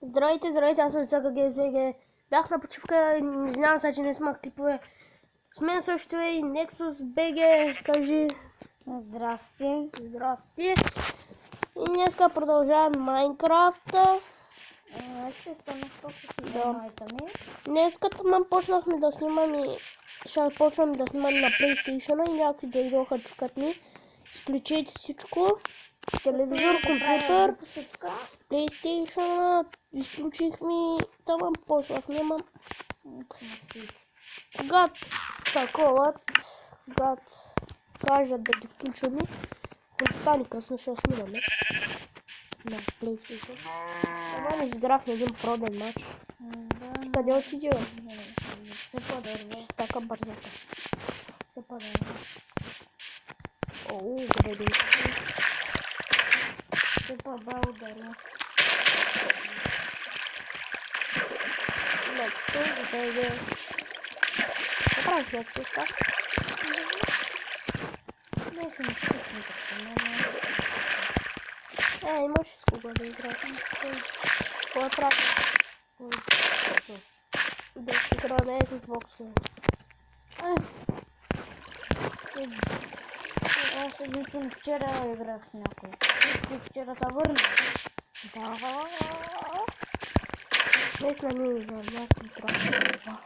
Здравейте, здравейте, аз съм Сака GSBG. Бях на почивка, извинявам се, че не снимах клипове. С мен също е и Nexus BG, кажи. Здрасти. Здрасти. И днеска продължаваме Майнкрафта. Естествено, спокойно ми. Днеска почнахме да снимам и ще почвам да снимам на PlayStation и някакви дойдоха чукат ми. Изключите всичко. Телевизор, компютър, PlayStation, изключихме, тамам почнахме, когато такова, когато кажат да ги включваме, когато стане късно ще снимаме на PlayStation. Това не изиграхме един проден матч. Къде отиде? Се подърва. С така бързата. Се подърва. Оу, къде да Се по-благодаря. Nexus, BG. Какво правиш Nexus, как? Беше ми скучно като Имаш с кого да играеш. Какво е правил? Да си игра на Xbox. Аз единствено вчера играх с някой. Вчера се върна. Да. Днес на ние играем, аз съм трябва.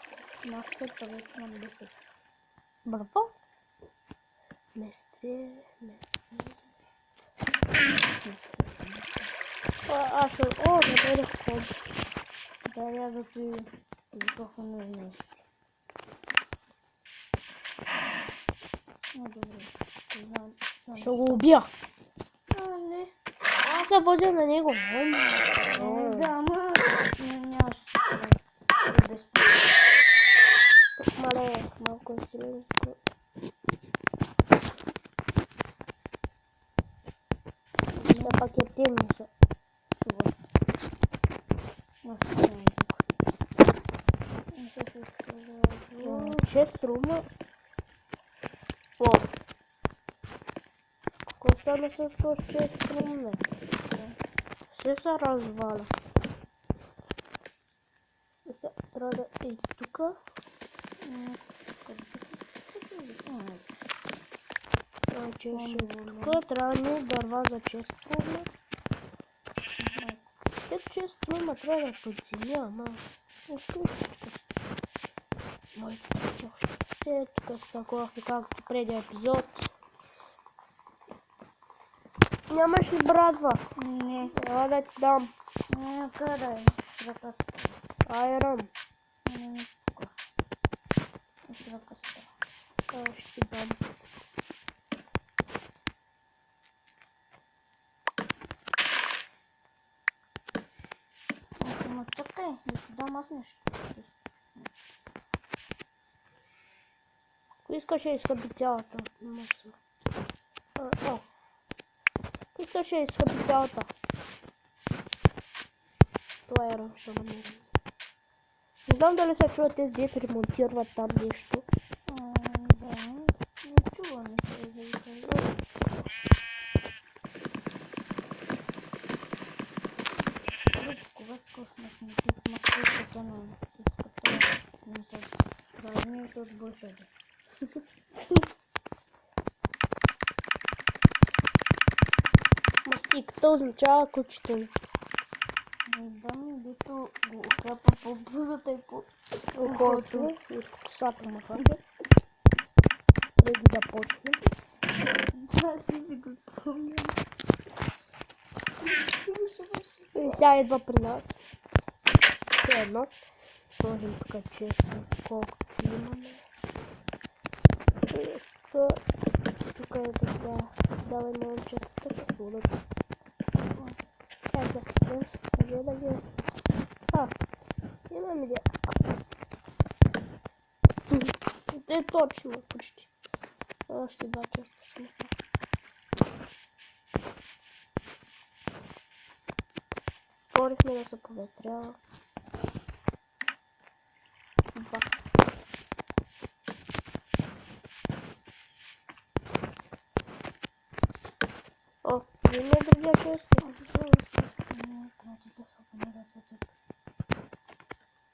На втората вече имам 10. Браво! Месце. Аз съм... О, да дойдох ход. Да, я зато и изготвя нещо. Добре. Ще го убия. Не. Аз се возя на него. Да, ама нямаш без Мале, малко е силен. Все пак е темно са. Чест рума. О! Какво стана с този чест рум, Все се разваля. Трябва да е тука. Тука трябва да е дърва за чест рума. Те чест рума трябва да подземя, ама... Моите все тук стъклахме както преди епизод. Нямаш ли брадва? Не. Трябва да ти дам. Не, къде? Айрон. Ще ти дам. Чакай, да ти дам аз нещо. Ако искаш да изхъби цялата маса. Ако искаш да изхъби цялата. Това е Айрон, ще намерим. Не знам дали се чува тези дете ремонтират там нещо. Да, не чува ми се да ви кажа. Когато кошнахме тук макритата на всичката, не се празниш от бъшата. Мастиката означава кучето ми. Да ми дето го охлапа по бузата и по Ухото и по косата му хвърля. Преди да почне. Да, ти си го спомням. Ти го шабаш. И сега идва при нас. Все едно. Сложим тук често, колкото имаме. И тук е така. Давай на момчетата какво да го. Къде да ги имам идея. Те точно почти. Още два честа ще направя. Отворихме да се поветрява. Два. О, има другия чест.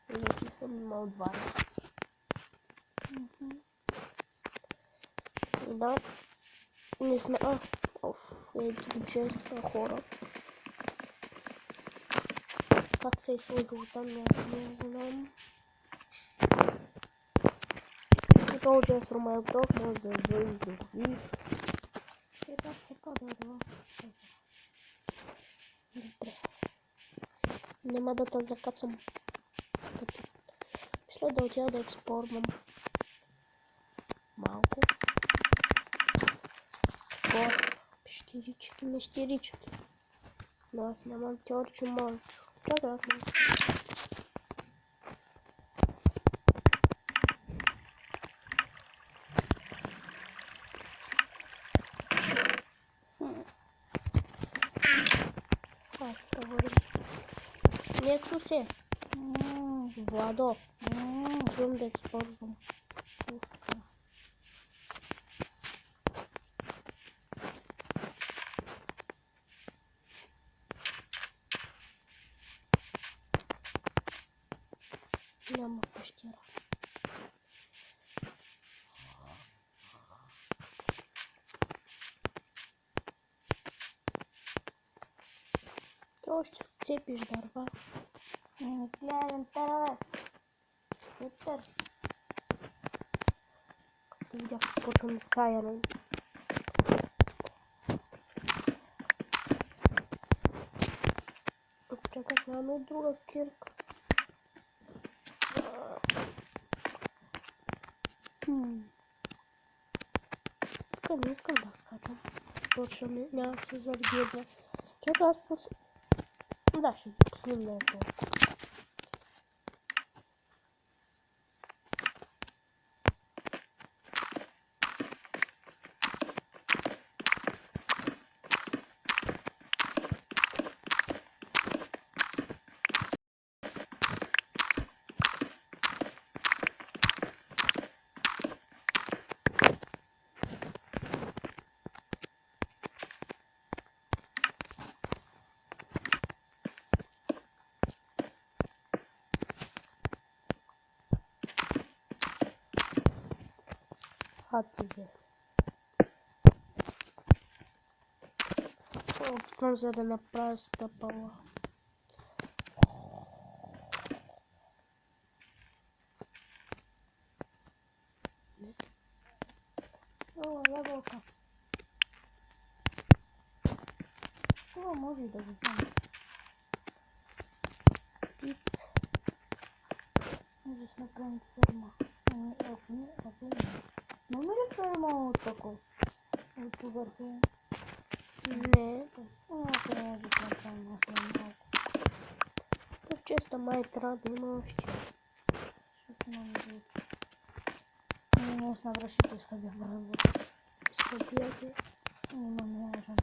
Вече съм имал 20. Да. Не сме... Ети 6 хора. Как се е сложило там, не знам. Готово, че е с Ромайлтов, може да бъдеш да видиш. Все по-добро. Добре. Няма да те закачам. Мисля да отида да експортвам малко. Пещерички. Но аз нямам тьорчо морчо. Чакай, аз малко. Не чу се. Владо. Идем да експортвам. Няма пещера. Ти още цепиш дърва. Не гледам тара, бе. Цетър. Като видях, почвам саяне. Чакай, нямаме друга кирка. Тук не искам да скачам. Точно няма да се зарегида. Чакай, аз да, ще снимем това. Хатиге. Опитвам за да направя стъпала. О, ябълка. Това може да го взема. Пит. Може да направим ферма. Ако не. Няма ли ферма от такова? От чугърка? Не. Ако не може да направим малко. Тук честа май трябва да има още. Защото няма да учи. Не с навръщите изходя бързо. Изходяте. Имам яжен.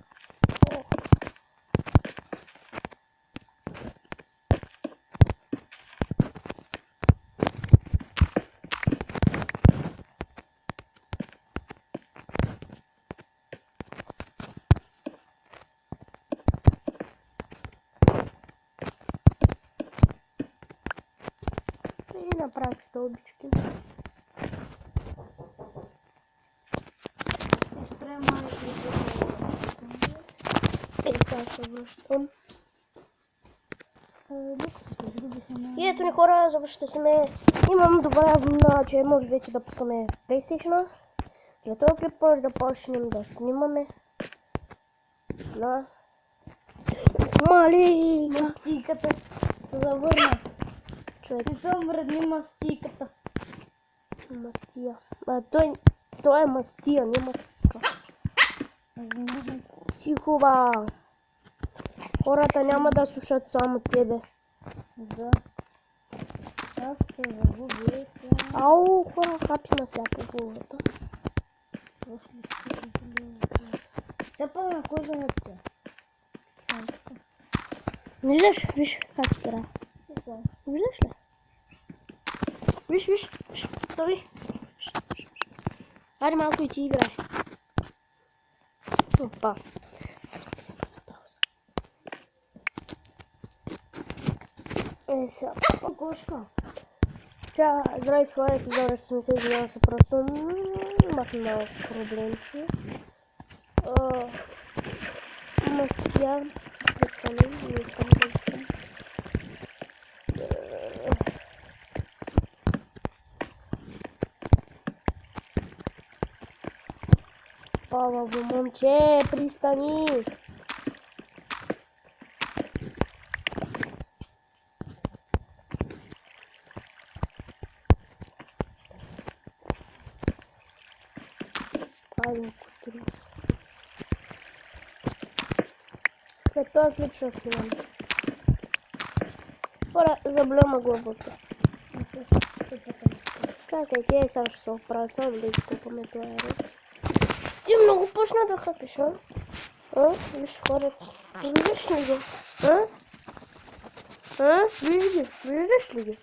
И направих стълбички. Сега се връщам. И ето ни хора, завършите сме. Имам добавя, че може вече да пускаме PlayStation. След това клип може да почнем да снимаме. На мали! Мастиката се завърна. Човек, Ти съм вредни мастиката. мастия. Той е мастия, не мастика. Тихо, ба! Хората няма да слушат само тебе. Да. Аз се загубих. Ау, хора, хапи ма сега по главата. Тя на кой занятия? Виждаш? Виж как игра. Виждаш ли? Виж. Стой. Хайде малко и ти играй. Опа. Сега. Кошка. Ча, здравейте, хора, епизода ще не се извинявам се, просто имах малко проблемче. Мастия, престани, не искам да искам. Павлово, момче, пристани! След това клип ще снимам. Хора, заблема глъбото. Чакайте, сега ще се оправя, само да изкупаме това ред. Ти много почна да хапиш, а? Виж хората. Виждаш ли ги? Виждаш ли ги?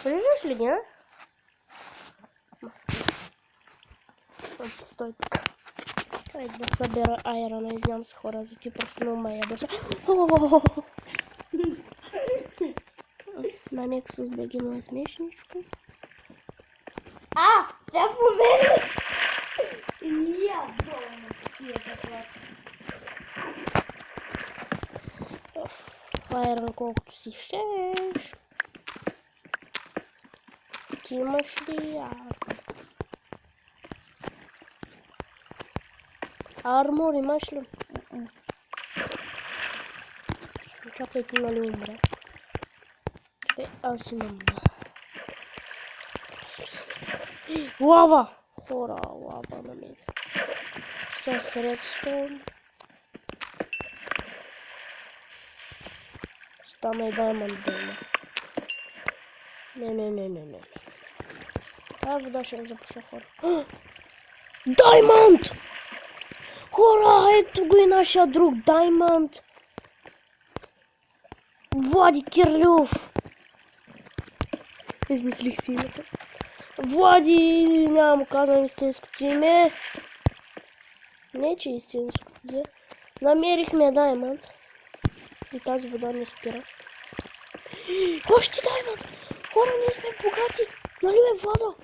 Виждаш ли ги, а? Маски. Стой така. Чай да събера айрона, извинявам се хора, за ти просто много ме ядоса. На Nexus BG му е смешничко. Сега по мене! Я долу с тия клас. Айрон колкото си щеш. Ти имаш ли армор имаш ли? Чакай, ти нали умре. Аз имам. Лава! Хора, лава на мен. Със средство. Стана и даймонд да има. Не. Тази вода ще я запуша, хора. Даймонд! Хора, ето го и нашия друг Даймонд. Влади Кирлюв. Измислих си името. Влади, няма му казвам истинското име. Не, че истинското име. Намерихме Даймонд. И тази вода не спира. Още Даймонд! Хора, ние сме богати. Нали бе, Влада?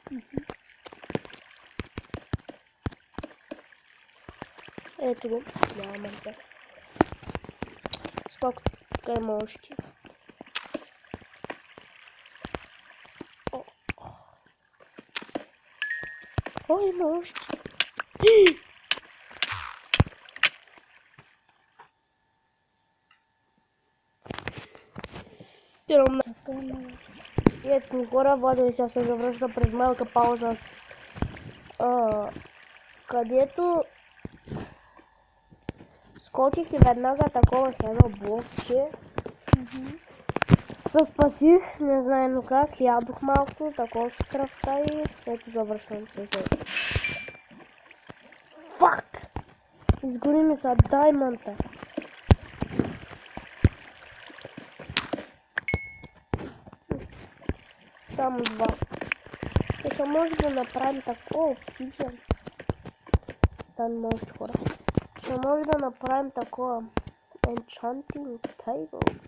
Ето го. Нямам те. Сколько така има още. О, има още. Спирам на... Ето ми хора, Владо и сега се завръща през малка пауза. Където скочих и веднага такова едно блокче. Се спасих, не знаем как, ядох малко, такова ще кръвта и ето завръщам се. Фак! Изгори ми са даймонта. Само два. Ще може да направим такова обсидиан. Там може хора. Ще може да направим такова enchanting table.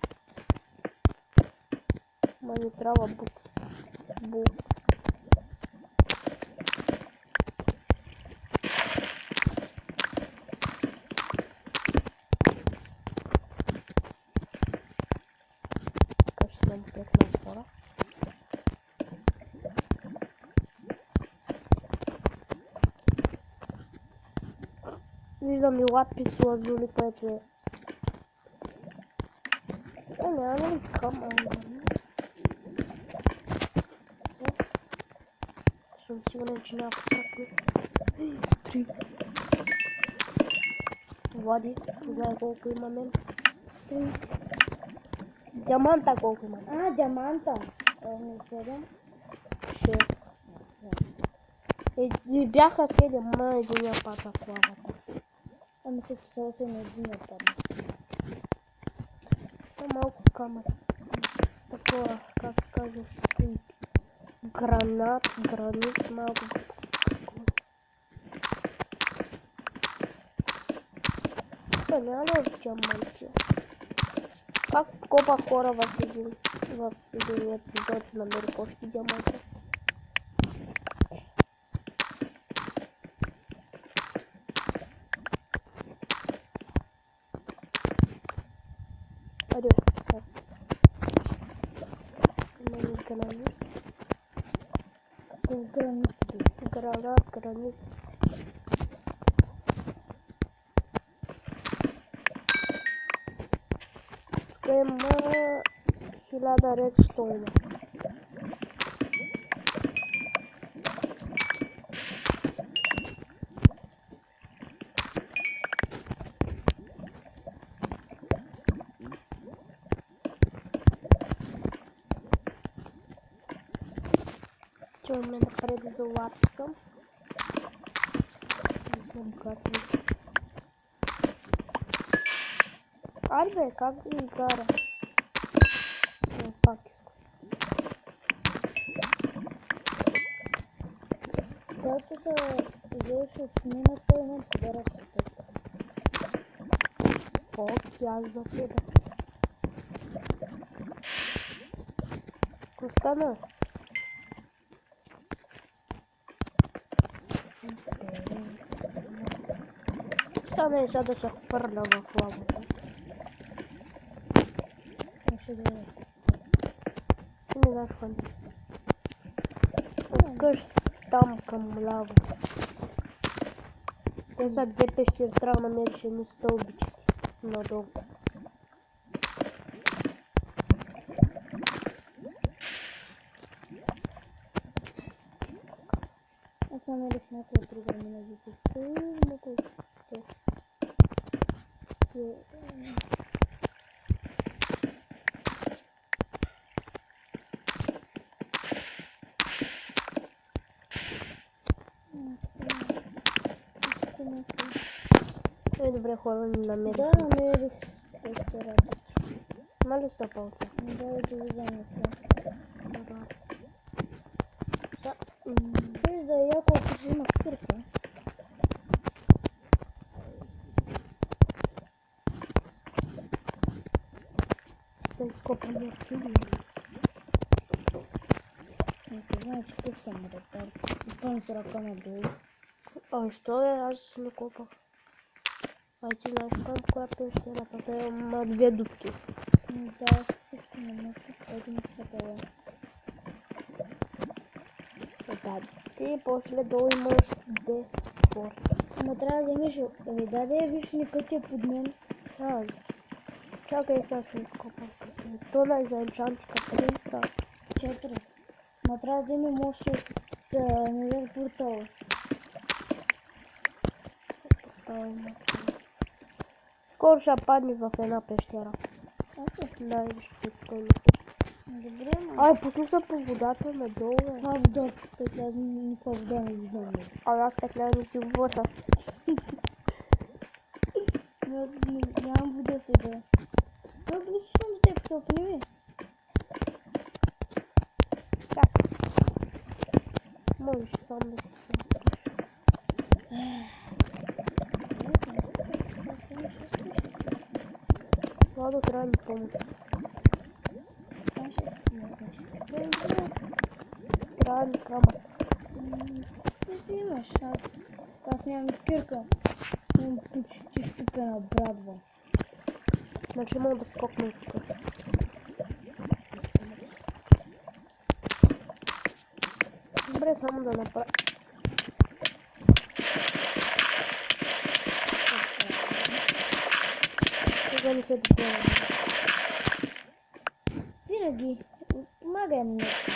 Ма ни трябва бу. Така ще нам 15 хора. Виждам и лапис лазули, което е. Няма ли камън? Съм сигурен, че няма посакне. 3. Влади, знае колко има мен. 30. Диаманта колко има? Диаманта. Не 7. 6. Бяха 7, ма единия пата в лавата. Мисля, че са 8 на единия падна. Са малко камък. Такова, как казваш, гранит, малко. Няма ли от диаманти? Как копа хора в един епизод намери почти диаманта. Айде, имаме гранит. Гранит. Тук има 1000 редстоуна. Отиваме напред за лаписа. Не знам как ли. Айде, как да изгара? Не, пак искам. Когато да излезеш от мината, имам подарък за теб. Окей, аз за тебе. Какво стана? Стана и сега да се хвърля в лавата. Ще да е. Ти не знаеш хвърли се. Откъщи там към лава. Те са две пещери, трябва да намериш едни стълбички надолу. Аз намерих някои друга на житите. Много ще. Добре, хора, не намерих. Да, намерих пещерата. Има ли стъпалца? Да, и довиждането. Вижда, яко ако има кирка. Да изкопаме обсидиан. Не знае, че тук съм ретард. Пън с ръка надолу. А що е? Аз не копах. Ай, ти знаеш там коя пещера? Тук има две дупки. Да, също не мисля. Един хватава. Да, ти после долу имаш две порти. Ама трябва да вземеш. Да, виж ли къде е под мен. Чакай, сега ще изкопам. То на за енчантика 3. 4. Ма трябва да вземем още не знам портала. Скоро ще падне в една пещера. Да, виж петълно. Добре, Ай, пусна се по водата надолу. Това вода, петля, никаква вода не виждам. Аз петля ти в вода. Нямам вода сега. Това близо с теб, топни ми. Как? Можеш сам да си Владо, трябва да ми помогне. Трябва да ми камък. Ти си имаш. Аз нямам кирка. Имам почти щупена брадва. Значи мога да скокна тук. Добре, само да направя. Да не се допълня. Винаги. Помагай ми нещо.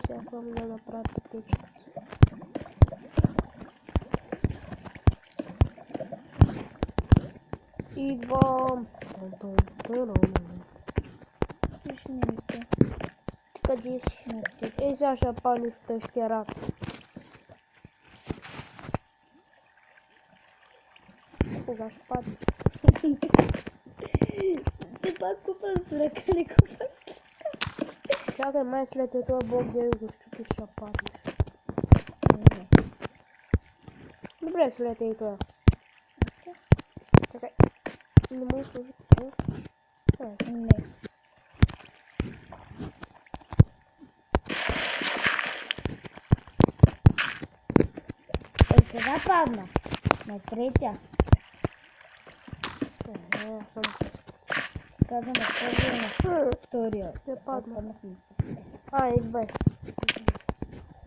Сега само да направя пътечка. Идвам. Виж минута. Къде си? Сега ще пали в пещерата. Кога ще падне? Ти пак купа с ръка, не купа с кирка. Чакай, май след това Бог да го щупиш, ще паднеш. Добре, след това. Чакай. Не му служи. Я падна. На третя. Не, съм. Казвам, първия на втория. Я падна. Паднах на А, и две.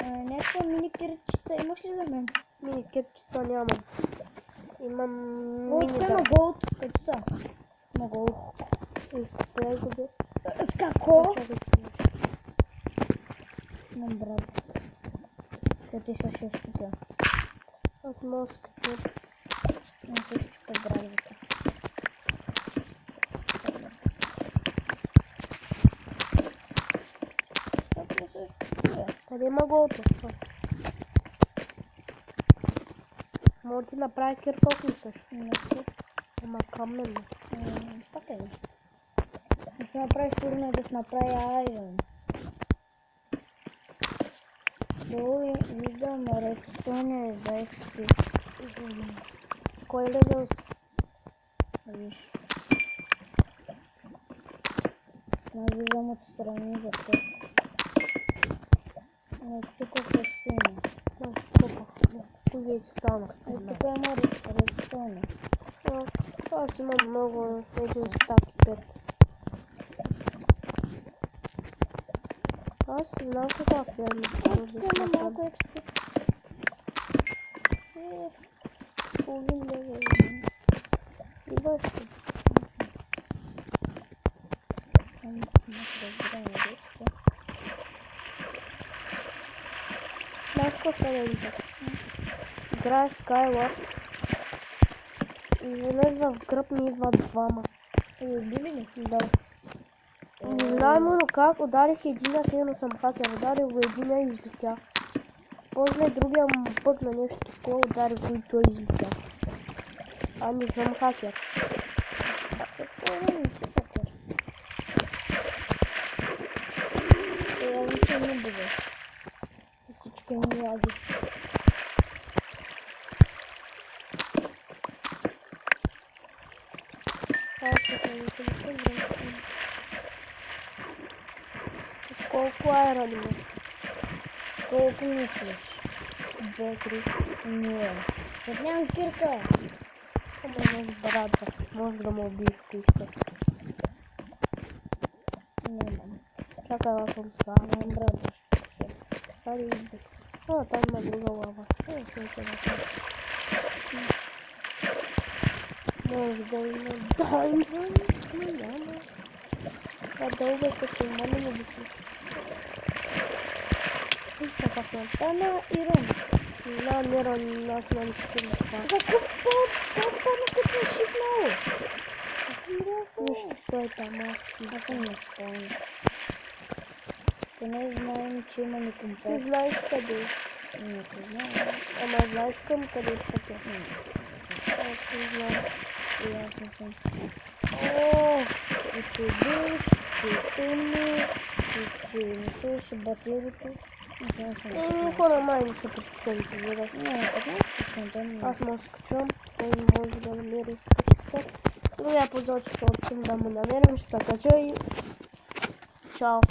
някаква мини кирчица имаш ли за мен? Мини кепчица нямам. Имам О, мини тук има да. голд. Къде са? Има голд. Изпрей го бе. С какво? Чакай, Имам брат. Къде са ще щупя? аз мога да скача. Не се щупя брадвата. Как не се щупя? Къде има голото? Може да ти направи кирка, ако искаш. Не се. Ама каменно. Пак е нещо. Не се направиш турно да се направи айрон. Долу виждам редстоне, вещи. Кой е левел си? Виж. Аз виждам отстрани за теб. Но тук какво ще има? Вие че станах. Тук има редстоне. Аз имам много, един стак 5. Аз не знам каква ферма. Тук има малко експо. Половин левел. И бъщо. Знаеш какво ще да видя? Играя Skywars. И веднъж в гръб ми идват двама. Убили ли? Да. Не знам но как, ударих единия, сигурно съм хакер, ударих го единия и излетя. После другия път на нещо такова ударих го и той излетя. А не съм хакер. Какво е да не си хакер? Я ничего не буду. Всички ми лаги. Колко айрон има? Колко мислиш? 2-3. Не. Как нямам кирка? Ама имаш брата. Може да му убиеш, ако искаш. Нямам. Чакай, аз съм сам. Нямам брата. Хайде иди. О, там има друга лава. Ще се направи. Може да има даймонд. Няма. Това дълго е като има, не му души. Така съм. Ана Ирон. На Мирон, аз нямам 4 това. За колко не се шипнало? Нищо, стой там, аз Аз не спомня. Поне знаем, че има ни компас. Ти знаеш къде. Не знам. Ама знаеш към къде искате. Аз не знам. И аз не съм. О, и че биш, че умни. Че не слушаш батерията. Не съм. Хора май не са подписали това. Не, 15% Аз му скачам, той може да намери къщата. Другия път, че се отчим да му намерим, ще се кача и чао.